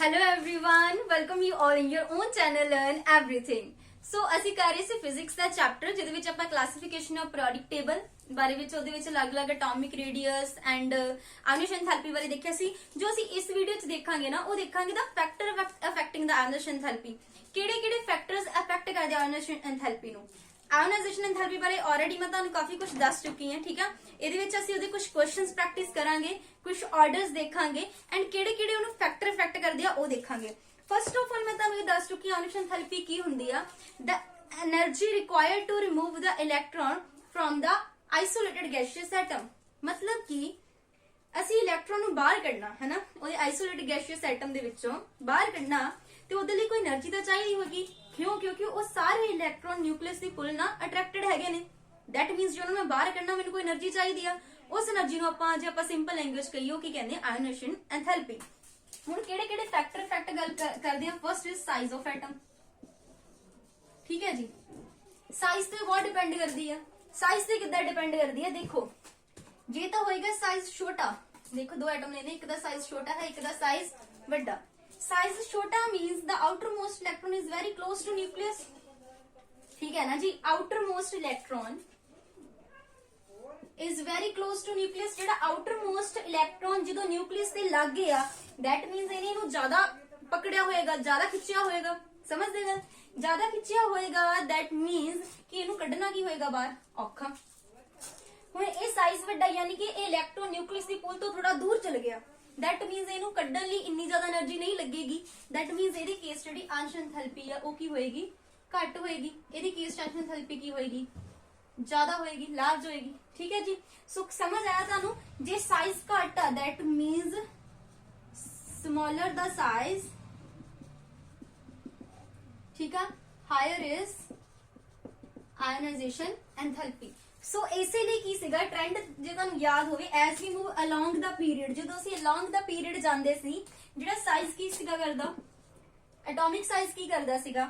Hello everyone, welcome you all in your own channel learn everything. So ਅਸੀਂ ਕਰ ਰਹੇ ਸੀ physics ਦਾ chapter ਜਿਹਦੇ ਵਿੱਚ ਆਪਾਂ ਕਲਾਸੀਫਿਕੇਸ਼ਨ ਆਫ ਪੀਰੀਓਡਿਕ ਟੇਬਲ ਬਾਰੇ ਵਿੱਚ ਉਹਦੇ ਵਿੱਚ ਅਲੱਗ-ਅਲੱਗ ਐਟੋਮਿਕ ਰੇਡੀਅਸ ਐਂਡ ਆਇਓਨੇਸ਼ਨ ਐਂਥੈਲਪੀ ਬਾਰੇ ਦੇਖਿਆ ਸੀ। ਜੋ ਅਸੀਂ ਇਸ ਵੀਡੀਓ 'ਚ ਦੇਖਾਂਗੇ ਨਾ ਉਹ ਦੇਖਾਂਗੇ ਦਾ ਫੈਕਟਰ ਅਫੈਕਟਿੰਗ ਦਾ ਆਇਓਨੇਸ਼ਨ ਐਂਥੈਲਪੀ। ਕਿਹੜੇ-ਕਿਹੜੇ ਫੈਕਟਰਸ ਅਫੈਕਟ ਕਰਦੇ ਆਇਓਨੇਸ਼ਨ ਐਂਥੈਲਪੀ ਨੂੰ। ਆਇਓਨਾਈਜੇਸ਼ਨ ਐਂਥੈਲਪੀ ਬਾਰੇ ਆਲਰੇਡੀ ਮੈਂ ਤੁਹਾਨੂੰ ਕਾਫੀ ਕੁਝ ਦੱਸ ਚੁੱਕੀ ਹਾਂ, ਠੀਕ ਆ। ਇਹਦੇ ਵਿੱਚ ਅਸੀਂ ਉਹਦੇ ਕੁਝ ਕੁਐਸਚਨਸ ਪ੍ਰੈਕਟਿਸ ਕਰਾਂਗੇ, ਕੁਝ ਆਰਡਰਸ ਦੇਖਾਂਗੇ ਐਂਡ ਕਿਹੜੇ-ਕਿਹੜੇ ਉਹਨੂੰ ਫੈਕਟਰ ਅਫੈਕਟ ਕਰਦੇ ਆ ਉਹ ਦੇਖਾਂਗੇ। ਫਸਟ ਆਫ ਆਲ ਮੈਂ ਤੁਹਾਨੂੰ ਇਹ ਦੱਸ ਚੁੱਕੀ ਹਾਂ ਆਇਓਨੇਸ਼ਨ ਐਂਥੈਲਪੀ ਕੀ ਹੁੰਦੀ ਆ। The energy required to remove the electron from the isolated gaseous atom. मतलब कि ਅਸੀਂ ਇਲੈਕਟ੍ਰੋਨ ਨੂੰ ਬਾਹਰ ਕੱਢਣਾ ਹੈ ਨਾ, ਉਹਦੇ ਆਈਸੋਲੇਟਡ ਗੈਸੀਅਸ ਐਟਮ ਦੇ ਵਿੱਚੋਂ ਬਾਹਰ ਕੱਢਣਾ ਤੇ ਉਹਦੇ ਲਈ ਕੋਈ એનર્ਜੀ ਤਾਂ ਚਾਹੀਦੀ ਹੋਗੀ। ਕਿਉਂ? ਕਿਉਂਕਿ ਉਹ ਸਾਰੇ ਇਲੈਕਟ੍ਰੋਨ ਨਿਊਕਲੀਅਸ ਦੀ ਪੁੱਲ ਨਾਲ ਅਟਰੈਕਟਡ ਹੈਗੇ ਨੇ। ਦੈਟ ਮੀਨਸ ਜਦੋਂ ਮੈਂ ਬਾਹਰ ਕੱਢਣਾ ਮੈਨੂੰ ਕੋਈ એનર્ਜੀ ਚਾਹੀਦੀ ਆ। ਉਸ એનર્ਜੀ ਨੂੰ ਆਪਾਂ ਜੇ ਆਪਾਂ ਸਿੰਪਲ ਲੈਂਗੁਏਜ ਕਹੀਏ ਉਹ ਕੀ ਕਹਿੰਦੇ ਆ, ਆਇਓਨੇਸ਼ਨ ਐਂਥੈਲਪੀ। ਹੁਣ ਕਿਹੜੇ ਕਿਹੜੇ ਫੈਕਟਰ ਇਫੈਕਟ ਗੱਲ ਕਰਦੇ ਆ। First is size of atom. ठीक है जी, साइज ਤੇ ਬਹੁਤ ਡਿਪੈਂਡ ਕਰਦੀ ਆ। ਸਾਈਜ਼ ਤੇ ਕਿੱਦਾਂ ਡਿਪੈਂਡ ਕਰਦੀ ਆ, ਦੇਖੋ ਜੇ ਤਾਂ ਹੋਏਗਾ ਸਾਈਜ਼ ਛੋਟਾ, ਦੇਖੋ ਦੋ ਐਟਮ ਲੈਣੇ, ਇੱਕ ਦਾ ਸਾਈਜ਼ ਛੋਟਾ ਹੈ, ਇੱਕ ਦਾ ਸਾਈਜ਼ ਵੱਡਾ। ਸਾਈਜ਼ ਛੋਟਾ means the outermost electron is very close to nucleus. ਠੀਕ ਹੈ ਨਾ ਜੀ, outermost electron is very close to nucleus. ਜਿਹੜਾ ਆਊਟਰ ਮੋਸਟ ਇਲੈਕਟ੍ਰੋਨ ਜਦੋਂ ਨਿਊਕਲੀਅਸ ਤੇ ਲੱਗ ਗਿਆ, ਦੈਟ ਮੀਨਸ ਇਹਨੂੰ ਜ਼ਿਆਦਾ ਪਕੜਿਆ ਹੋਏਗਾ, ਜ਼ਿਆਦਾ ਖਿੱਚਿਆ ਹੋਏਗਾ। ਸਮਝਦੇ ਗੱਲ, ਜ਼ਿਆਦਾ ਖਿੱਚਿਆ ਹੋਏਗਾ ਦੈਟ ਮੀਨਸ ਕਿ ਇਹਨੂੰ ਕੱਢਣਾ ਕੀ ਹੋਏਗਾ ਬਾਹਰ, ਔਖਾ। ਹੁਣ ਇਹ ਸਾਈਜ਼ ਵੱਡਾ ਯਾਨੀ ਕਿ ਇਹ ਇਲੈਕਟ੍ਰੋਨ ਨਿਊਕਲੀਅਸ ਦੀ ਪੁੱਲ ਤੋਂ ਥੋੜਾ ਦੂਰ ਚਲ ਗਿਆ। ਦੈਟ ਮੀਨਸ ਇਹਨੂੰ ਕੱਢਣ ਲਈ ਇੰਨੀ ਜ਼ਿਆਦਾ એનર્ਜੀ ਨਹੀਂ ਲੱਗੇਗੀ। ਦੈਟ ਮੀਨਸ ਇਹਦੀ ਕੇਸ ਜਿਹੜੀ ਆਇਓਨੇਸ਼ਨ ਐਂਥੈਲਪੀ ਆ ਉਹ ਕੀ ਹੋਏਗੀ, ਘੱਟ ਹੋਏਗੀ। ਇਹਦੀ ਕੇਸ ਆਇਓਨੇਸ਼ਨ ਐਂਥੈਲਪੀ ਕੀ ਹੋਏਗੀ, ਜ਼ਿਆਦਾ ਹੋਏਗੀ, ਲਾਰਜ ਹੋਏਗੀ। ਠੀਕ ਹੈ ਜੀ, ਸੋ ਸਮਝ ਆਇਆ ਤੁਹਾਨੂੰ। ਜੇ ਸਾਈਜ਼ ਘੱਟ ਆ that means smaller the size, ठीक है, higher is ionization enthalpy. So इसे लिए की सीगा ट्रेंड जे तुहानू याद होवे, as we move along the period, जदों ਅਸੀਂ अलोंग द पीरियड ਜਾਂਦੇ ਸੀ ਜਿਹੜਾ ਸਾਈਜ਼ ਕੀ ਸੀਗਾ ਕਰਦਾ, ਐਟੋਮਿਕ ਸਾਈਜ਼ ਕੀ ਕਰਦਾ ਸੀਗਾ,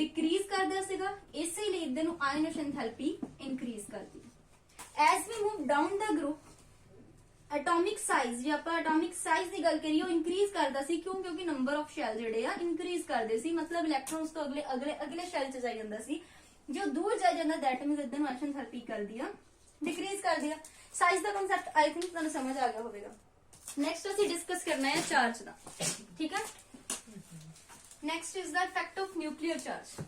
ਡਿਕਰੀਜ਼ ਕਰਦਾ ਸੀਗਾ। ਇਸੇ ਲਈ ਇਹਦੇ ਨੂੰ ਆਇਓਨੇਸ਼ਨ ਐਂਥੈਲਪੀ ਇਨਕਰੀਜ਼ ਕਰਦੀ। ਐਜ਼ ਵੀ ਮੂਵ ਡਾਊਨ ਦ ਗਰੁੱਪ, ਐਟੋਮਿਕ ਸਾਈਜ਼, ਜੇ ਆਪਾਂ ਐਟੋਮਿਕ ਸਾਈਜ਼ ਦੀ ਗੱਲ ਕਰੀਏ ਉਹ ਇਨਕਰੀਜ਼ ਕਰਦਾ ਸੀ। ਕਿਉਂ? ਕਿਉਂਕਿ ਨੰਬਰ ਆਫ ਸ਼ੈਲ ਜਿਹੜੇ ਆ ਇਨਕਰੀਜ਼ ਕਰਦੇ ਸੀ। ਮਤਲਬ ਇਲੈਕਟ੍ਰੋਨਸ ਤੋਂ ਅਗਲੇ ਸ਼ੈਲ ਚ ਜਾਈ ਜਾਂਦਾ ਸੀ। ਜੋ ਦੂਰ ਜਾਈ ਜਾਂਦਾ ਦੈਟ ਮੀਨਸ ਇਦਾਂ ਨੂੰ ਆਇਓਨੇਸ਼ਨ ਐਂਥੈਲਪੀ ਕਰਦੀ ਆ, ਡਿਕਰੀਜ਼ ਕਰਦੀ ਆ। Size the concept I think ਤੁਹਾਨੂੰ ਸਮਝ ਆ ਗਿਆ ਹੋਵੇਗਾ। ਨੈਕਸਟ ਅਸੀਂ ਡਿਸਕਸ ਕਰਨਾ ਹੈ ਚਾਰਜ ਦਾ। ਠੀਕ ਹੈ, next is the effect of nuclear charge.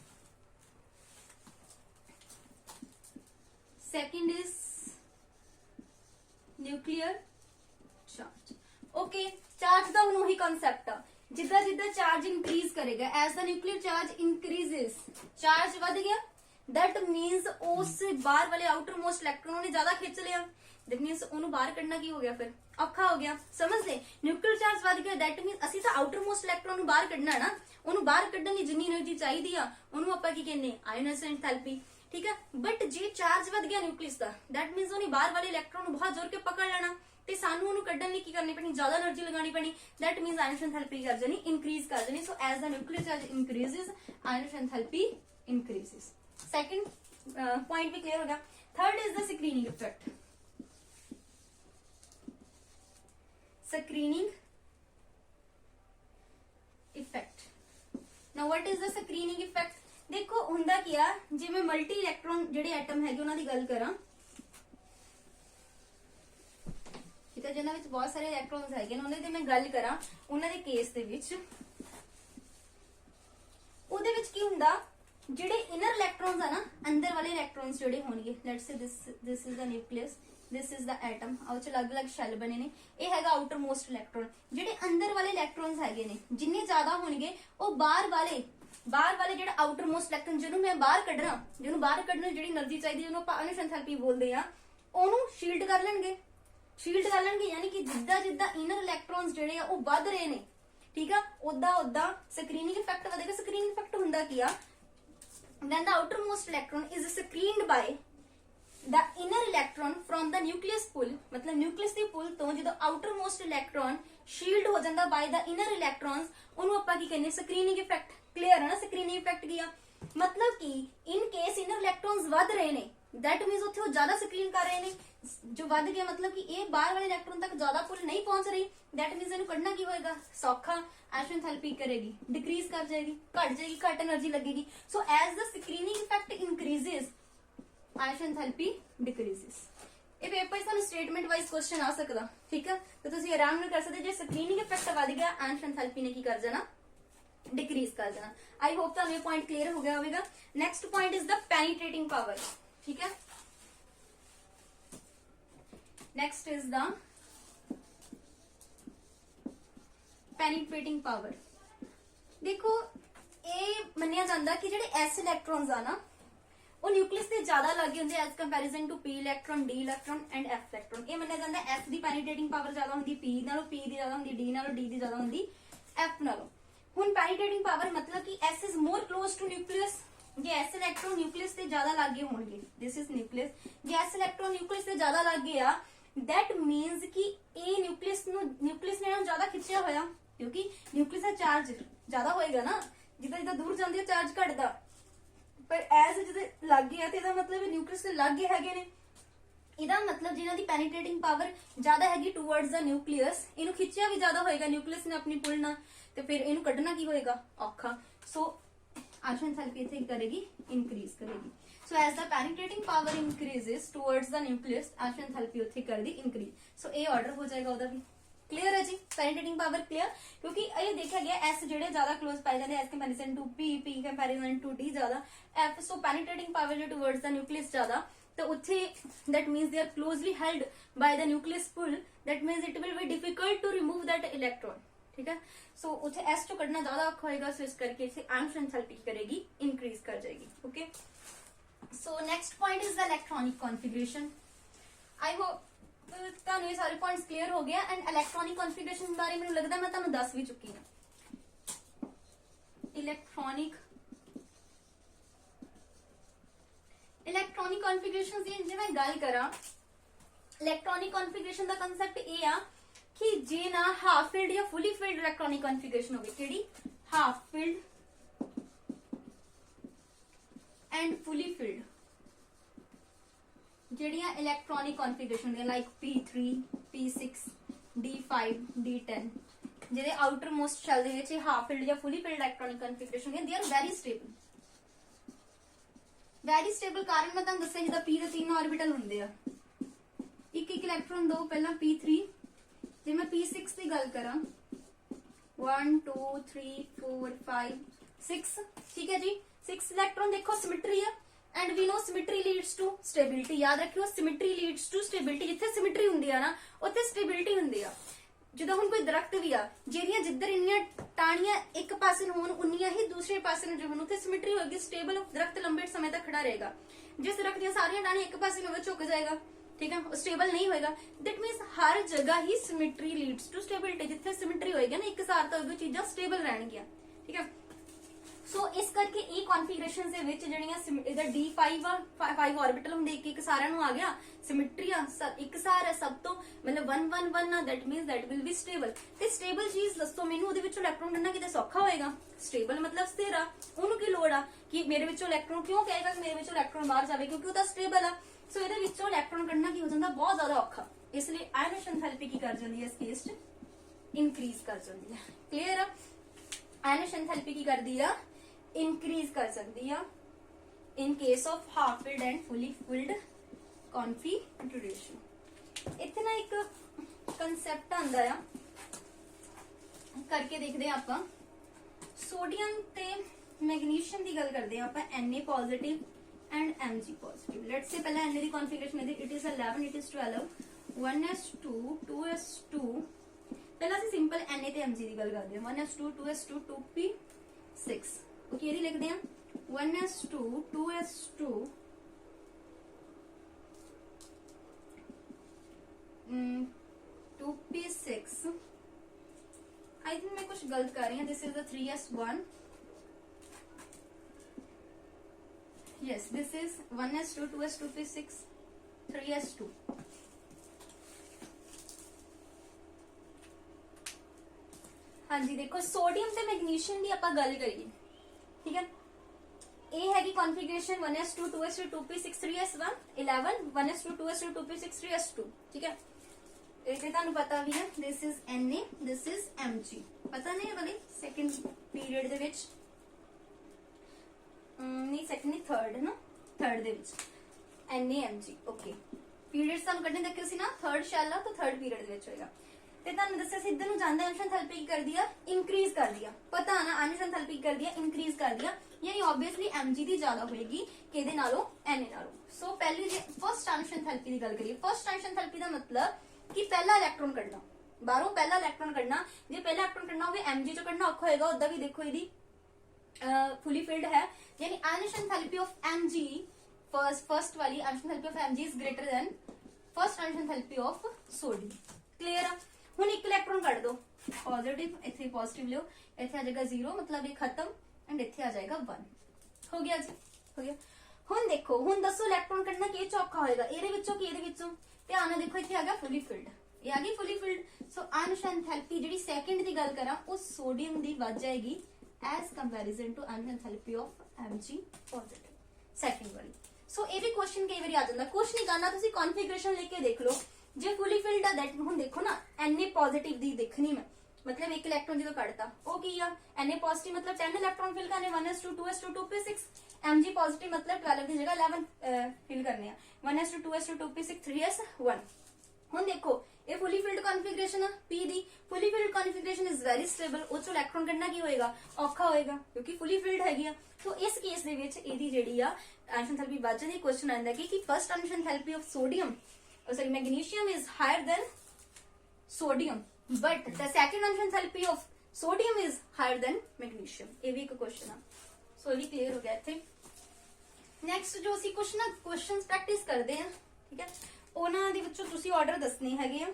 Second is nuclear charge. Okay, charge ਦਾ ਹੁਣ ਉਹੀ ਕਨਸੈਪਟ ਆ। ਜਿੱਦਾਂ ਜਿੱਦਾਂ ਚਾਰਜ ਇਨਕਰੀਜ਼ ਕਰੇਗਾ, as the nuclear charge increases, charge ਵੱਧ ਗਿਆ, ਦੈਟ ਮੀਨਸ ਉਸ ਬਾਹਰ ਵਾਲੇ ਆਊਟਰ ਮੋਸਟ ਇਲੈਕਟ੍ਰੋਨ ਨੇ ਜ਼ਿਆਦਾ ਖਿੱਚ ਲਿਆ। ਦੈਟ ਮੀਨਸ ਉਹਨੂੰ ਬਾਹਰ ਕੱਢਣਾ ਕੀ ਹੋ ਗਿਆ, ਫਿਰ ਔਖਾ ਹੋ ਗਿਆ। ਸਮਝਦੇ, ਨਿਊਕਲੀਅਰ ਚਾਰਜ ਵੱਧ ਗਿਆ ਦੈਟ ਮੀਨਸ ਅਸੀਂ ਤਾਂ ਆਊਟਰ ਮੋਸਟ ਇਲੈਕਟ੍ਰੋਨ ਨੂੰ ਬਾਹਰ ਕੱਢਣਾ ਨਾ। ਉਹਨੂੰ ਬਾਹਰ ਕੱਢਣ ਲਈ ਜਿੰਨੀ એનર્ਜੀ ਚਾਹੀਦੀ ਆ ਉਹਨੂੰ ਆਪਾਂ ਕੀ ਕਹਿੰਦੇ, ਆਇਓਨਾਈਜ਼ੇਸ਼ਨ ਐਂਥੈਲਪੀ। ਠੀਕ ਹੈ, ਬਟ ਜੇ ਚਾਰਜ ਵੱਧ ਗਿਆ ਨਿਊਕਲੀਅਸ ਦਾ ਦੈਟ ਮੀਨਸ ਉਹਨੇ ਬਾਹਰ ਵਾਲੇ ਇਲੈਕਟ੍ਰੋਨ ਨੂੰ ਬਹੁਤ ਜ਼ੋਰ ਕੇ ਪਕੜ ਲੈਣਾ ਤੇ ਸਾਨੂੰ ਉਹਨੂੰ ਕੱਢਣ ਲਈ ਕੀ ਕਰਨੀ ਪੈਣੀ, ਜ਼ਿਆਦਾ એનર્ਜੀ ਲਗਾਉਣੀ ਪੈਣੀ। ਦੈਟ ਮੀਨਸ ਆਇਓਨੇਸ਼ਨ ਐਂਥੈਲਪੀ ਕਰ ਜਾਣੀ, ਇਨਕਰੀਜ਼ ਕਰ ਜਾਣੀ। So as the nuclear charge increases, ionisation enthalpy increases. Second point भी क्लियर हो गया। Third is the screening effect. Screening effect. Now what is the screening effect. देखो हुंदा की आ, जे मैं मल्टी इलैक्ट्रॉन जेडे एटम है उन्हां दी गल करा, ठीक है, जिन्हां विच बहुत सारे इलैक्ट्रॉन्स है उन्हां दी मैं गल करा, उन्हां दे केस दे विच ਉਹਦੇ ਵਿੱਚ ਕੀ ਹੁੰਦਾ, ਜਿਹੜੇ ਇਨਰ ਇਲੈਕਟ੍ਰॉन्स ਆ ਨਾ, ਅੰਦਰ ਵਾਲੇ ਇਲੈਕਟ੍ਰॉन्स ਜਿਹੜੇ ਹੋਣਗੇ, let's say this is the nucleus, this is the atom, ਆ ਚ ਅਲੱਗ-ਅਲੱਗ ਸ਼ੈਲ ਬਣੇ ਨੇ, ਇਹ ਹੈਗਾ ਆਊਟਰ ਮੋਸਟ ਇਲੈਕਟ੍ਰੋਨ। ਜਿਹੜੇ ਅੰਦਰ ਵਾਲੇ ਇਲੈਕਟ੍ਰॉन्स ਹੈਗੇ ਨੇ ਜਿੰਨੇ ਜ਼ਿਆਦਾ ਹੋਣਗੇ ਉਹ ਬਾਹਰ ਵਾਲੇ ਜਿਹੜਾ ਆਊਟਰ ਮੋਸਟ ਇਲੈਕਟ੍ਰੋਨ ਜਿਹਨੂੰ ਮੈਂ ਬਾਹਰ ਕੱਢਣਾ, ਜਿਹਨੂੰ ਬਾਹਰ ਕੱਢਣ ਨੂੰ ਜਿਹੜੀ એનર્ਜੀ ਚਾਹੀਦੀ ਜਿਹਨੂੰ ਆਪਾਂ ਆਇਓਨੇਸ਼ਨ ਐਂਥੈਲਪੀ ਬੋਲਦੇ ਆ, ਉਹਨੂੰ ਸ਼ੀਲਡ ਕਰ ਲੈਣਗੇ। ਯਾਨੀ ਕਿ ਜਿੱਦਾਂ ਇਨਰ ਇਲੈਕਟ੍ਰॉन्स ਜਿਹੜੇ ਆ ਉਹ ਵੱਧ ਰਹੇ ਨੇ, ਠੀਕ ਆ, ਉਦਾਂ ਸਕਰੀਨਿੰਗ ਇਫੈਕਟ ਵਧੇਗਾ। ਸਕਰੀਨਿੰਗ ਇਫੈਕਟ ਹੁੰਦਾ ਕੀ ਆ, when the outermost electron is screened by the inner electron from the nucleus pull, मतलब nucleus ਦੀ pull ਤੋਂ ਜਦੋਂ outermost electron shield ਹੋ ਜਾਂਦਾ by the inner electrons, ਉਹਨੂੰ ਆਪਾਂ ਕੀ ਕਹਿੰਦੇ, ਸਕਰੀਨਿੰਗ ਇਫੈਕਟ। ਕਲੀਅਰ ਹੈ ਨਾ ਸਕਰੀਨਿੰਗ ਇਫੈਕਟ ਕੀ ਆ, ਮਤਲਬ ਕਿ ਇਨ ਕੇਸ ਇਨਰ ਇਲੈਕਟ੍ਰॉन्स ਵੱਧ ਰਹੇ ਨੇ दैट मीन्स उत्थे वो ज्यादा स्क्रीन कर रहे हैं, जो वध गया मतलब कि ये बाहर वाले इलेक्ट्रॉन तक ज्यादा पुल नहीं पहुंच रही, दैट मीन्स इन्हें कढ़ना की होएगा सौखा, एशो एंथैल्पी करेगी डिक्रीज कर जाएगी, घट जाएगी, घट एनर्जी लगेगी। So as the screening effect increases एशो एंथैल्पी डिक्रीजेस। ये पेपर च तुहानू स्टेटमेंट वाइज क्वेश्चन आ सकदा, ठीक है, तो तुसीं आराम नाल कर सकदे। जे स्क्रीनिंग इफेक्ट वध गया एशो एंथैल्पी ने की कर जाना, डिक्रीज कर देना। आई होप तुहानू ये पॉइंट क्लियर हो गया होगा। Next point is the penetrating power, ठीक है। Next is the penetrating power. देखो ये मन्निया जाता कि जेडे एस इलेक्ट्रॉन्स आ ना वो न्यूक्लियस से ज्यादा लगे होंगे as comparison to p electron, d electron and f electron. ये मन्निया जाता एस की पेनिट्रेटिंग पावर ज्यादा होंगी पी नालों, पी की ज्यादा होंगी डी नालों, डी की ज्यादा होंगी एफ नालों। हुण पेनिट्रेटिंग पावर मतलब कि s is more close to nucleus, जे एस इलेक्ट्रॉन न्यूक्लियस से ज्यादा लागे होंगे, दिस इज न्यूक्लियस, जे एस इलेक्ट्रॉन न्यूक्लियस से ज्यादा लागे आ दैट मीन्स कि ए न्यूक्लियस ने ज्यादा खिंचिया होया, क्योंकि न्यूक्लियस का चार्ज ज्यादा होएगा ना, जिदा जिदा दूर जाती है चार्ज घटदा, पर एज जिदे लागे है तो मतलब न्यूक्लियस से लागे हैगे ने, इहदा मतलब जिन्हां दी पेनिट्रेटिंग पावर ज्यादा हैगी टुवर्ड्स द न्यूक्लियस, इनू खिंचिया भी ज्यादा होएगा न्यूक्लियस ने अपनी पुल ना, तो फिर इनू कढ़ना की होएगा औखा। सो एशो एंथैल्पी इत्थे करेगी इंक्रीज करेगी। So as the penetrating power increases towards the nucleus एशो एंथैल्पी उत्थे कर दी इंक्रीज। सो ए ऑर्डर हो जाएगा उहदा भी। क्लियर है जी, पेनिट्रेटिंग पावर क्लियर, क्योंकि ये देखा गया एस जेडे ज्यादा क्लोज पाए जाते हैं as comparison to p, p comparison to d ज्यादा, एफ सो पेनिट्रेटिंग पावर जो टुवर्ड्स द न्यूक्लियस ज्यादा, तो उत्थे that means they are closely held by the nucleus pull, that means it will be difficult to remove that electron, ठीक है। सो उत्थे S तो कढ़ना ज्यादा औखा होएगा, सो इस करके इसे एशो एंथैल्पी करेगी इंक्रीज कर जाएगी। Okay, so next point is the electronic configuration. I hope ਤੁਹਾਨੂੰ ਇਹ ਸਾਰੇ ਪੁਆਇੰਟਸ ਕਲੀਅਰ ਹੋ ਗਿਆ। ਐਂਡ ਇਲੈਕਟ੍ਰੋਨਿਕ ਕਨਫੀਗਰੇਸ਼ਨ ਬਾਰੇ ਮੈਨੂੰ ਲੱਗਦਾ ਮੈਂ ਤੁਹਾਨੂੰ ਦੱਸ ਵੀ ਚੁੱਕੀ ਹਾਂ। ਇਲੈਕਟ੍ਰੋਨਿਕ ਕਨਫੀਗਰੇਸ਼ਨਸ ਦੀ ਜੇ ਮੈਂ ਗੱਲ ਕਰਾਂ, ਇਲੈਕਟ੍ਰੋਨਿਕ ਕਨਫੀਗਰੇਸ਼ਨ ਦਾ ਕਨਸੈਪਟ ਇਹ ਆ ਕਿ ਜੇ ਨਾ ਹਾਫ ਫੀਲਡ ਜਾਂ ਫੁੱਲੀ ਫੀਲਡ ਇਲੈਕਟ੍ਰੋਨਿਕ ਕਨਫੀਗਰੇਸ਼ਨ ਹੋਵੇ, ਕਿਹੜੀ half field and fully field ਜਿਹੜੀਆਂ ਇਲੈਕਟ੍ਰੋਨਿਕ ਕਨਫੀਗਰੇਸ਼ਨ ਹੁੰਦੀਆਂ like P3, P6, D5, D10, ਜਿਹਦੇ ਆਊਟਰ ਮੋਸਟ ਸ਼ੈਲ ਦੇ ਵਿੱਚ ਹਾਫ ਫੀਲਡ ਜਾਂ ਫੁੱਲੀ ਫੀਲਡ ਇਲੈਕਟ੍ਰੋਨਿਕ ਕਨਫੀਗਰੇਸ਼ਨ ਹੁੰਦੀ ਹੈ, they are very stable. Very stable ਕਾਰਨ ਮੈਂ ਤੁਹਾਨੂੰ ਦੱਸਿਆ, ਜਿੱਦਾਂ P ਦੇ 3 ਆਰਬਿਟਲ ਹੁੰਦੇ ਆ, ਇੱਕ ਇੱਕ ਇਲੈਕਟ੍ਰੋਨ ਦੋ, ਪਹਿਲਾਂ P3, ਜੇ ਮੈਂ P6 ਦੀ ਗੱਲ ਕਰਾਂ 1 2 3 4 5 6, ठीक है जी। 6 इलेक्ट्रॉन देखो सिमेट्री है and we know symmetry leads to stability. याद रखियो सिमेट्री लीड्स टू स्टेबिलिटी, जिथे सिमेट्री हुंदी आ ना उत्थे स्टेबिलिटी हुंदी आ। ਜਦੋਂ ਹੁਣ ਕੋਈ ਦਰਖਤ ਵੀ ਆ ਜਿਹੜੀਆਂ ਜਿੱਧਰ ਇੰਨੀਆਂ ਟਾਹਣੀਆਂ ਇੱਕ ਪਾਸੇ ਨੂੰ ਹੋਣ ਉਨੀਆਂ ਹੀ ਦੂਸਰੇ ਪਾਸੇ ਨੂੰ ਹੋਣ, ਉੱਥੇ ਸਿਮੈਟਰੀ ਹੋਏਗੀ, ਸਟੇਬਲ ਦਰਖਤ ਲੰਬੇ ਸਮੇਂ ਤੱਕ ਖੜਾ ਰਹੇਗਾ। ਜਿਸ ਦਰਖਤ ਦੀਆਂ ਸਾਰੀਆਂ ਟਾਹਣੀਆਂ ਇੱਕ ਪਾਸੇ ਨੂੰ ਝੁਕ ਜਾਏਗਾ, ਠੀਕ ਹੈ, ਉਹ ਸਟੇਬਲ ਨਹੀਂ ਹੋਏਗਾ। ਦੈਟ ਮੀਨਸ ਹਰ ਜਗ੍ਹਾ ਹੀ ਸਿਮੈਟਰੀ ਲੀਡਸ ਟੂ ਸਟੇਬਿਲਿਟੀ। ਜਿੱਥੇ ਸਿਮੈਟਰੀ ਹੋਏਗੀ ਨਾ, ਇਕਸਾਰਤਾ ਹੋਏਗੀ, ਚੀਜ਼ਾਂ ਸਟੇਬਲ ਰਹਿਣਗੀਆਂ, ਠੀਕ ਹੈ। ਸੋ ਇਸ ਕਰਕੇ ਇਹ ਕਨਫੀਗਰੇਸ਼ਨ ਦੇ ਵਿੱਚ ਜਿਹੜੀਆਂ ਇਹਦਾ D5 ਆ, 5 ਆਰਬਿਟਲ ਹੁੰਦੇ, ਇੱਕ ਇੱਕ ਸਾਰਿਆਂ ਨੂੰ ਆ ਗਿਆ, ਸਿਮੈਟਰੀ ਆ, ਇੱਕ ਸਾਰ ਹੈ ਸਭ ਤੋਂ, ਮਤਲਬ 1 1 1 ਆ, that means that will be stable. ਤੇ ਸਟੇਬਲ ਚੀਜ਼ ਦੱਸੋ ਮੈਨੂੰ, ਉਹਦੇ ਵਿੱਚੋਂ ਇਲੈਕਟ੍ਰੋਨ ਕੱਢਣਾ ਕਿਤੇ ਸੌਖਾ ਹੋਏਗਾ? ਸਟੇਬਲ ਮਤਲਬ ਸਥਿਰ ਆ, ਉਹਨੂੰ ਕੀ ਲੋੜ ਆ ਕਿ ਮੇਰੇ ਵਿੱਚੋਂ ਇਲੈਕਟ੍ਰੋਨ, ਕਿਉਂ ਕਹੇਗਾ ਕਿ ਮੇਰੇ ਵਿੱਚੋਂ ਇਲੈਕਟ੍ਰੋਨ ਬਾਹਰ ਜਾਵੇ? ਕਿਉਂਕਿ ਉਹ ਤਾਂ ਸਟੇਬਲ ਆ। ਸੋ ਇਹਦੇ ਵਿੱਚੋਂ ਇਲੈਕਟ੍ਰੋਨ ਕੱਢਣਾ ਕੀ ਹੋ ਜਾਂਦਾ, ਬਹੁਤ ਜ਼ਿਆਦਾ ਔਖਾ। ਇਸ ਲਈ ਆਇਨੇਸ਼ਨ ਥੈਰੇਪੀ ਕੀ ਕਰ ਜਾਂਦੀ ਹੈ, ਇਸ ਕੇਸ 'ਚ ਇਨਕਰੀਜ਼ ਕਰ ਜਾਂਦੀ ਹੈ। ਕਲੀਅਰ ਆ? ਆਇਨੇਸ਼ਨ ਥੈਰੇਪੀ ਕੀ ਕਰਦੀ ਆ, इंक्रीज कर सकती है in case of half filled and fully filled configuration. इत्थे ना एक कंसेप्ट आंदा है, करके देखते हैं आप। सोडियम ते मैग्नीशियम की गल करते हैं आप, Na positive and Mg positive. Let's say पहले Na की कॉन्फिगरेशन है, it is 11, it is 12, 1s2 2s2। पहला ਅਸੀਂ ਸਿੰਪਲ Na ਤੇ Mg ਦੀ ਗੱਲ ਕਰਦੇ ਹਾਂ, 1s2 2s2 2p6। ओके, ये लिखते हैं 1s2 2s2 2p6। I think मैं कुछ गलत कर रही हूँ। This is the 3s1, yes this is 1s2 2s2 p6 3s2। हाँ जी, देखो सोडियम ते मैग्नीशियम की आप गल करिए, ठीक है। ਇਹ ਹੈਗੀ configuration 1s2 2s2 2p6 3s1 11 1s2 2s2 2p6 3s2 ठीक है। ਇਹ ਤੇ ਤੁਹਾਨੂੰ ਪਤਾ ਵੀ ਹੈ this is Na this is Mg ਪਤਾ ਨਹੀਂ ਵਾਲੀ ਸੈਕਿੰਡ ਪੀਰੀਅਡ ਦੇ ਵਿੱਚ ਨਹੀਂ ਸੈਕਿੰਡ ਨਹੀਂ ਥਰਡ ਹੈ ਨਾ ਥਰਡ ਦੇ ਵਿੱਚ Na Mg ਓਕੇ ਪੀਰੀਅਡਸ ਤੁਹਾਨੂੰ ਕੱਢਣੇ ਦੇਖੇ ਸੀ ਨਾ ਥਰਡ ਸ਼ੈਲ ਆ ਤਾਂ ਥਰਡ ਪੀਰੀਅਡ ਦੇ ਵਿੱਚ ਹੋਏਗਾ ਤੇ ਤੁਹਾਨੂੰ ਦੱਸਿਆ ਸੀ ਇੱਧਰ ਨੂੰ ਜਾਂਦਾ ਐਮਸ਼ਨ ਥੈਲਪੀ ਕੀ ਕਰਦੀ ਆ ਇਨਕਰੀਜ਼ ਕਰਦੀ ਆ ਪਤਾ ਨਾ ਐਮਸ਼ਨ ਥੈਲਪੀ ਕਰਦੀ ਆ ਇਨਕਰੀਜ਼ ਕਰਦੀ ਆ ਯਾਨੀ ਆਬਵੀਅਸਲੀ Mg ਦੀ ਜ਼ਿਆਦਾ ਹੋਏਗੀ ਕਿਹਦੇ ਨਾਲੋਂ Na ਨਾਲੋਂ। ਸੋ ਪਹਿਲੀ ਜੇ ਫਰਸਟ ਐਮਸ਼ਨ ਥੈਲਪੀ ਦੀ ਗੱਲ ਕਰੀਏ ਫਰਸਟ ਐਮਸ਼ਨ ਥੈਲਪੀ ਦਾ ਮਤਲਬ ਕਿ ਪਹਿਲਾ ਇਲੈਕਟ੍ਰੋਨ ਕੱਢਣਾ ਬਾਹਰੋਂ ਪਹਿਲਾ ਇਲੈਕਟ੍ਰੋਨ ਕੱਢਣਾ ਜੇ ਪਹਿਲਾ ਇਲੈਕਟ੍ਰੋਨ ਕੱਢਣਾ ਹੋਵੇ Mg ਚੋਂ ਕੱਢਣਾ ਔਖਾ ਹੋਏਗਾ ਉਦਾਂ ਵੀ ਦੇਖੋ ਇਹਦੀ ਫੁਲੀ ਫਿਲਡ ਹੈ ਯਾਨੀ ionisation enthalpy of Mg first वाली ionisation enthalpy of Mg is greater than first ionisation enthalpy of sodium clear है। हुन एक इलेक्ट्रॉन कट दो पॉजिटिव इथे पॉजिटिव लियो इथे आ जाएगा 0 मतलब ये खत्म एंड इथे आ जाएगा 1 हो गया जी हो गया। हुन देखो हुन दसो इलेक्ट्रॉन कटना कि चौखा होएगा ਇਹਦੇ ਵਿੱਚੋਂ ਕਿ ਇਹਦੇ ਵਿੱਚੋਂ ਧਿਆਨ ਨਾਲ ਦੇਖੋ ਇੱਥੇ ਆ ਗਿਆ ਫੁਲੀ ਫਿਲਡ ਇਹ ਆ ਗਈ ਫੁਲੀ ਫਿਲਡ। ਸੋ ਐमिशन ਥੈਲਪੀ ਜਿਹੜੀ ਸੈਕਿੰਡ ਦੀ ਗੱਲ ਕਰਾਂ ਉਹ ਸੋਡੀਅਮ ਦੀ ਵੱਧ ਜਾਏਗੀ as comparison to ionisation enthalpy of Mg positive second ਵਾਲੀ। ਸੋ ਇਹ ਵੀ ਕੁਐਸਚਨ ਕਈ ਵਾਰੀ ਆ ਜਾਂਦਾ ਕੁਝ ਨਹੀਂ ਕਰਨਾ ਤੁਸੀਂ ਕਨਫੀਗਰੇਸ਼ਨ ਲਿਖ ਕੇ ਦੇਖ ਲਓ ਜੇ ਫੁਲੀ ਫਿਲਡ ਆ ਦੈਟ ਹੁਣ ਦੇਖੋ ਨਾ Na ਪੋਜ਼ਿਟਿਵ ਦੀ ਦੇਖਣੀ ਮੈਂ मतलब एक इलेक्ट्रॉन जो कटता वो की Na पॉजिटिव मतलब 10 इलेक्ट्रॉन फिल करने 1s2 2s2 2p6 Mg positive मतलब 12 की जगह 11 फिल करने 1s2 2s2 2p6 3s1 हुन देखो ये फुली फिल्ड कॉन्फ़िगरेशन है P the fully filled configuration is very stable ਉਹ ਚੋਂ ਇਲੈਕਟ੍ਰੋਨ ਕੱਢਣਾ ਕੀ ਹੋਏਗਾ ਔਖਾ ਹੋਏਗਾ ਕਿਉਂਕਿ ਫੁਲੀ ਫਿਲਡ ਹੈਗੀ ਆ। ਸੋ ਇਸ ਕੇਸ ਦੇ ਵਿੱਚ ਇਹਦੀ ਜਿਹੜੀ ਆ ਐਮਸ਼ਨ ਥੈਲਪੀ ਵੱਧ ਜਾਂਦੀ ਕੁਐਸਚਨ ਆਉਂਦਾ ਕਿ first ionisation enthalpy of sodium sorry magnesium is higher than sodium but the second emission enthalpy of sodium is higher than magnesium ਇਹ ਵੀ ਇੱਕ ਕੁਐਸਚਨ ਆ। ਸੋ ਇਹ ਵੀ ਕਲੀਅਰ ਹੋ ਗਿਆ ਇੱਥੇ। ਨੈਕਸਟ ਜੋ ਅਸੀਂ ਕੁਝ ਨਾ ਕੁਐਸਚਨਸ ਪ੍ਰੈਕਟਿਸ ਕਰਦੇ ਆ ਠੀਕ ਹੈ ਉਹਨਾਂ ਦੇ ਵਿੱਚੋਂ ਤੁਸੀਂ ਆਰਡਰ ਦੱਸਣੇ ਹੈਗੇ ਆ।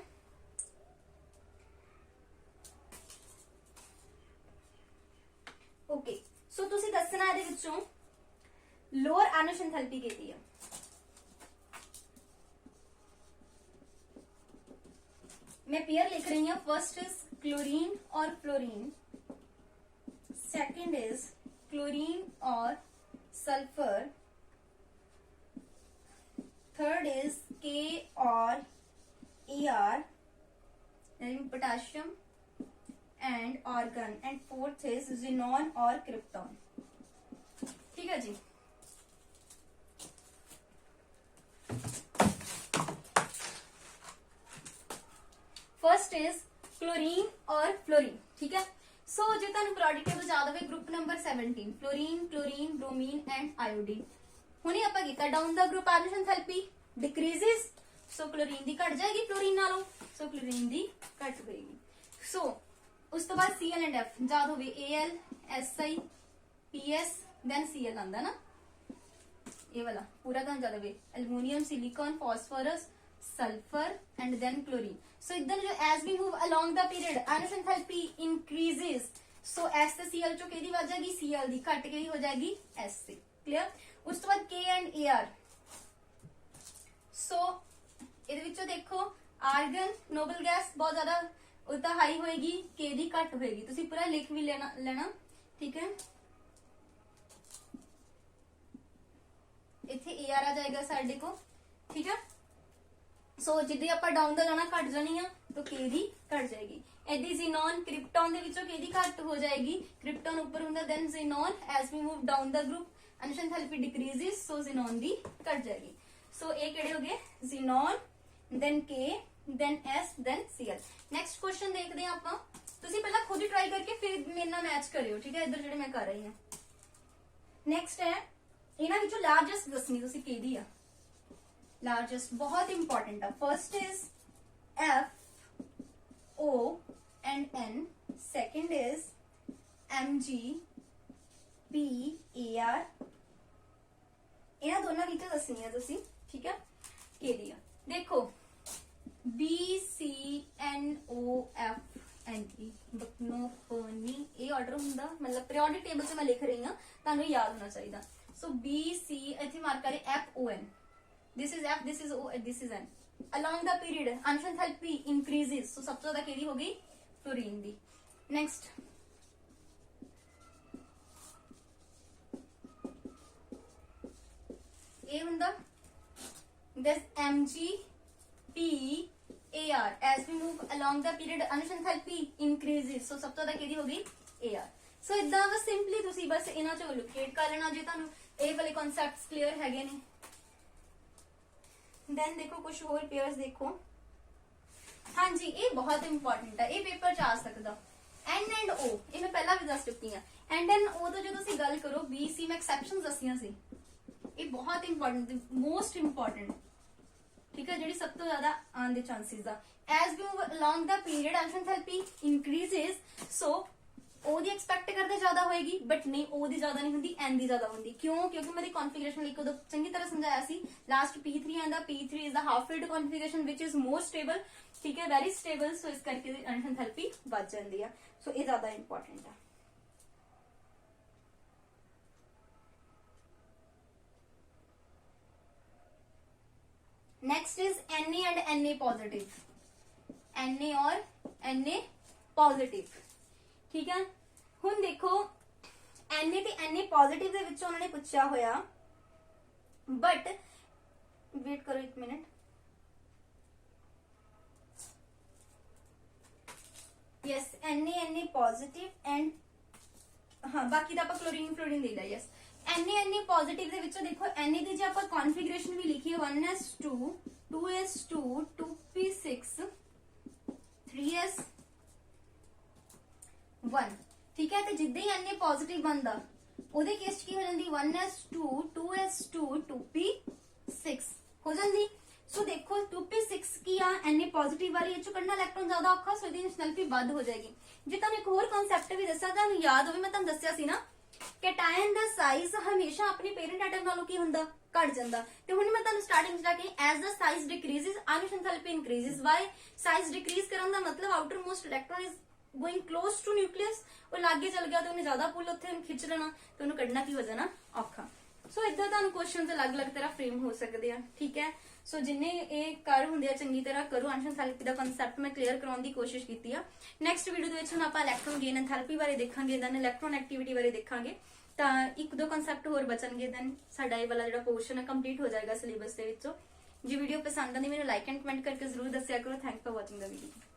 ਓਕੇ ਸੋ ਤੁਸੀਂ ਦੱਸਣਾ ਇਹਦੇ ਵਿੱਚੋਂ ਲੋਅਰ ਐਮਸ਼ਨ ਐਂਥੈਲਪੀ ਕਿਹਦੀ ਆ। मैं पेयर लिख रही हूं फर्स्ट इज क्लोरीन और फ्लोरीन सेकंड इज क्लोरीन और सल्फर थर्ड इज के और AR potassium and argon and fourth is xenon और क्रिप्टॉन ठीक है जी। फर्स्ट इज क्लोरीन और फ्लोरीन ठीक है। सो जो तुहानू पीरियोडिक टेबल याद होवे group number 17 fluorine chlorine bromine and iodine हुणे आपां कीता down the group ionisation enthalpy decreases so chlorine दी घट जाएगी फ्लोरीन नालों सो क्लोरीन दी घट होएगी। सो उस तो बाद Cl एंड F याद होवे Al Si PS then Cl आंदा ना ये वाला पूरा तुहानू याद होवे aluminium silicon phosphorus sulphur and then chlorine. So इधर जो as we move along the period emission enthalpy increases so S से Cl चो केदी वध जाएगी Cl दी घट के ही हो जाएगी S से क्लियर। उस तो बाद K and AR so ਇਹਦੇ ਵਿੱਚੋਂ ਦੇਖੋ ਆਰਗਨ ਨੋਬਲ ਗੈਸ ਬਹੁਤ ਜ਼ਿਆਦਾ ਉਹ ਤਾਂ ਹਾਈ ਹੋਏਗੀ K ਦੀ ਘਟ ਹੋਏਗੀ ਤੁਸੀਂ ਪੂਰਾ ਲਿਖ ਵੀ ਲੈਣਾ ਠੀਕ ਹੈ। ਇੱਥੇ AR ਆ ਜਾਏਗਾ ਸਾਡੇ ਕੋ ਠੀਕ ਹੈ। ਸੋ ਜਿੱਦੇ ਆਪਾਂ ਡਾਊਨ ਦਾ ਜਾਣਾ ਘਟ ਜਾਣੀ ਆ ਤਾਂ K ਦੀ ਘਟ ਜਾਏਗੀ। ਐਦੀ ਜ਼ੀਨੋਨ ਕ੍ਰਿਪਟੋਨ ਦੇ ਵਿੱਚੋਂ K ਦੀ ਘਟ ਹੋ ਜਾਏਗੀ ਕ੍ਰਿਪਟੋਨ ਉੱਪਰ ਹੁੰਦਾ than xenon as we move down the group ionisation enthalpy decreases so xenon ਦੀ ਘਟ ਜਾਏਗੀ। ਸੋ ਇਹ ਕਿਹੜੇ ਹੋ ਗਏ xenon than K than S than Cl। Next question ਦੇਖਦੇ ਆ ਆਪਾਂ ਤੁਸੀਂ ਪਹਿਲਾਂ ਖੁਦ ਹੀ ਟਰਾਈ ਕਰਕੇ ਫਿਰ ਮੇਰੇ ਨਾਲ ਮੈਚ ਕਰਿਓ ਠੀਕ ਹੈ ਇੱਧਰ ਜਿਹੜੇ ਮੈਂ ਕਰ ਰਹੀ ਹਾਂ। ਨੈਕਸਟ ਹੈ ਇਹਨਾਂ ਵਿੱਚੋਂ ਲਾਰਜੈਸਟ ਦੱਸਣੀ ਤੁਸੀਂ ਕਿਹਦੀ ਆ लार्जेस्ट बहुत इंपॉर्टेंट है। First is F O and N second is Mg P AR ਇਹਨਾਂ ਦੋਨਾਂ ਵਿੱਚੋਂ ਦੱਸਣੀ ਹੈ ਤੁਸੀਂ ਠੀਕ ਹੈ ਕਿਹਦੀ ਆ। ਦੇਖੋ B C N O F N E ਬਕਨੋ ਪਨੀ ਇਹ ਆਰਡਰ ਹੁੰਦਾ ਮਤਲਬ ਪੀਰੀਓਡਿਕ ਟੇਬਲ ਤੇ ਮੈਂ ਲਿਖ ਰਹੀ ਹਾਂ ਤੁਹਾਨੂੰ ਯਾਦ ਹੋਣਾ ਚਾਹੀਦਾ। ਸੋ B C ਇੱਥੇ ਮਾਰਕ ਕਰੇ F O N this is F this is O and this is N along the period emission enthalpy increases so सबसे ज्यादा केदी हो गई फ्लोरीन दी। नेक्स्ट ਇਹ ਹੁੰਦਾ this mgpar as we move along the period Anush enthalpy increases, so ਸਭ ਤੋਂ ਜ਼ਿਆਦਾ ਕਿਹਦੀ ਹੋਗੀ ar। ਸੋ ਇਦਾਂ ਬਸ ਸਿੰਪਲੀ ਤੁਸੀਂ ਬਸ ਇਹਨਾਂ ਚੋਂ ਲੋਕੇਟ ਕਰ ਲੈਣਾ ਜੇ ਤੁਹਾਨੂੰ ਇਹ ਵਾਲੇ ਕਨਸੈਪਟਸ ਕਲੀਅਰ ਹੈਗੇ ਨੇ। ਦੈਨ ਦੇਖੋ ਕੁਝ ਹੋਰ ਪੇਅਰਸ ਦੇਖੋ। ਹਾਂਜੀ ਇਹ ਬਹੁਤ ਇੰਪੋਰਟੈਂਟ ਹੈ, ਇਹ ਪੇਪਰ ਚ ਆ ਸਕਦਾ। ਐਨ ਐਂਡ ਓ ਇਹ ਮੈਂ ਪਹਿਲਾਂ ਵੀ ਦੱਸ ਚੁੱਕੀ ਹਾਂ। ਐਂਡ ਐਂਡ ਓ ਤੋਂ ਜਦੋਂ ਤੁਸੀਂ ਗੱਲ ਕਰੋ ਬੀ ਸੀ ਮੈਂ ਐਕਸੈਪਸ਼ਨਸ ਦੱਸੀਆਂ ਸੀ, ਇਹ ਬਹੁਤ ਇੰਪੋਰਟੈਂਟ ਮੋਸਟ ਇੰਪੋਰਟੈਂਟ ਠੀਕ ਹੈ, ਜਿਹੜੀ ਸਭ ਤੋਂ ਜ਼ਿਆਦਾ ਆਉਣ ਦੇ ਚਾਂਸਸ ਦਾ। ਐਜ਼ ਵੀ ਮੂਵ ਅਲੋਂਗ ਦਾ ਪੀਰੀਅਡ ਅਨੁਸ਼ ਐਂਥੈਲਪੀ ਇਨਕਰੀਜ਼ਸ, ਸੋ O ਦੀ ਐਕਸਪੈਕਟ ਕਰਦੇ ਜ਼ਿਆਦਾ ਹੋਏਗੀ ਬਟ ਨਹੀਂ O ਦੀ ਜ਼ਿਆਦਾ ਨਹੀਂ ਹੁੰਦੀ, N ਦੀ ਜ਼ਿਆਦਾ ਹੁੰਦੀ। ਕਿਉਂ? ਕਿਉਂਕਿ ਮੇਰੀ ਕਨਫੀਗਰੇਸ਼ਨ ਲਈ ਉਦੋਂ ਚੰਗੀ ਤਰ੍ਹਾਂ ਸਮਝਾਇਆ ਸੀ। ਲਾਸਟ P3 ਆਂਦਾ, P3 is the half field configuration which is more stable, ਠੀਕ ਹੈ, ਵੈਰੀ ਸਟੇਬਲ। ਸੋ ਇਸ ਕਰਕੇ ਅਨੁਸ਼ ਐਂਥੈਲਪੀ ਵੱਧ ਜਾਂਦੀ ਆ। ਸੋ ਇਹ ਜ਼ਿਆਦਾ ਇੰਪੋਰਟੈਂਟ ਆ। Next is Na and Na positive, Na और Na पॉजिटिव, ठीक है। ਹੁਣ ਦੇਖੋ Na ਤੇ Na पॉजिटिव ਦੇ ਵਿੱਚੋਂ ਉਹਨਾਂ ਨੇ ਪੁੱਛਿਆ ਹੋਇਆ, ਬਟ ਵੇਟ ਕਰੋ ਇੱਕ minute. Yes Na positive and हाँ बाकी ਦਾ ਆਪਾਂ क्लोरीन फ्लोरीन ਦੇ ਲਿਆ। यस Na पॉजिटिव ਦੇ ਵਿੱਚੋਂ ਦੇਖੋ Na ਦੀ ਜੇ ਆਪਾਂ ਕਨਫੀਗਰੇਸ਼ਨ ਵੀ ਲਿਖੀਏ 1s2 2s2 2p6 3s1, ਠੀਕ ਹੈ। ਤੇ ਜਿੱਦਾਂ ਹੀ Na ਪੋਜ਼ਿਟਿਵ ਬਣਦਾ ਉਹਦੇ ਕੇਸ ਕੀ ਹੋ ਜਾਂਦੀ 1s2 2s2 2p6 ਹੋ ਜਾਂਦੀ। ਸੋ ਦੇਖੋ 2p6 ਕੀ ਆ Na ਪੋਜ਼ਿਟਿਵ ਵਾਲੀ, ਇਹ ਚੋਂ ਕੱਢਣਾ ਇਲੈਕਟ੍ਰੋਨ ਜ਼ਿਆਦਾ ਔਖਾ, ਸੋ ਇਹਦੀ ਨੈਸ਼ਨੈਲਿਟੀ ਵੱਧ ਹੋ ਜਾਏਗੀ। ਜੇ ਤੁਹਾਨੂੰ ਇੱਕ ਹੋਰ ਕਨਸੈਪਟ ਵੀ ਦੱਸਿਆ, ਤੁਹਾਨੂੰ ਯਾਦ ਹੋਵੇ ਮੈਂ ਤੁਹਾਨੂੰ ਦੱਸਿਆ ਸੀ ਨਾ ਕੈਟਾਇਨ ਦਾ ਸਾਈਜ਼ ਹਮੇਸ਼ਾ ਆਪਣੀ ਪੇਰੈਂਟ ਐਟਮ ਨਾਲੋਂ ਕੀ ਹੁੰਦਾ ਘਟ ਜਾਂਦਾ। ਤੇ ਹੁਣ ਮੈਂ ਤੁਹਾਨੂੰ ਸਟਾਰਟਿੰਗ ਚ ਜਾ ਕੇ as the size decreases ionisation enthalpy increases. Why? Size decrease ਕਰਨ ਦਾ ਮਤਲਬ outermost electron is going close to nucleus, ਉਹ ਲਾਗੇ ਚਲ ਗਿਆ ਤੇ ਉਹਨੇ ਜ਼ਿਆਦਾ ਪੁੱਲ ਉੱਥੇ ਖਿੱਚ ਲੈਣਾ ਤੇ ਉਹਨੂੰ ਕੱਢਣਾ ਕੀ ਹੋ ਜਾਣਾ ਔਖਾ। ਸੋ ਇਦਾਂ ਤੁਹਾਨੂੰ ਕੁਐਸਚਨਸ ਅਲੱਗ-ਅਲੱਗ ਤਰ੍ਹਾਂ ਫਰੇਮ ਹੋ ਸਕਦੇ ਆ, ਠੀਕ ਹੈ। ਸੋ ਜਿੰਨੇ ਇਹ ਕਰ ਹੁੰਦੇ ਆ ਚੰਗੀ ਤਰ੍ਹਾਂ ਕਰੋ। ਅਨੁਸ਼ ਐਂਥੈਲਪੀ ਦਾ ਕਨਸੈਪਟ ਮੈਂ ਕਲੀਅਰ ਕਰਾਉਣ ਦੀ ਕੋਸ਼ਿਸ਼ ਕੀਤੀ ਆ। ਨੈਕਸਟ ਵੀਡੀਓ ਦੇ ਵਿੱਚ ਹੁਣ ਆਪਾਂ ਇਲੈਕਟ੍ਰੋਨ ਗੇਨ ਐਂਥੈਲਪੀ ਬਾਰੇ ਦੇਖਾਂਗੇ, ਦੈਨ ਇਲੈਕਟ੍ਰੋਨ ਐਕਟੀਵਿਟੀ ਬਾਰੇ ਦੇਖਾਂਗੇ। ਤਾਂ ਇੱਕ ਦੋ ਕਨਸੈਪਟ ਹੋਰ ਬਚਣਗੇ, ਦੈਨ ਸਾਡਾ ਇਹ ਵਾਲਾ ਜਿਹੜਾ ਪੋਰਸ਼ਨ ਹੈ ਕੰਪਲੀਟ ਹੋ ਜਾਏਗਾ ਸਿਲੇਬਸ ਦੇ ਵਿੱਚੋਂ। ਜੇ ਵੀਡੀਓ ਪਸੰਦ ਆਉਂਦੀ ਮੈਨੂੰ ਲਾਈਕ ਐਂਡ ਕਮੈਂਟ ਕਰਕੇ ਜ਼ਰੂਰ ਦੱਸਿਆ ਕਰੋ। Thank for watching the video.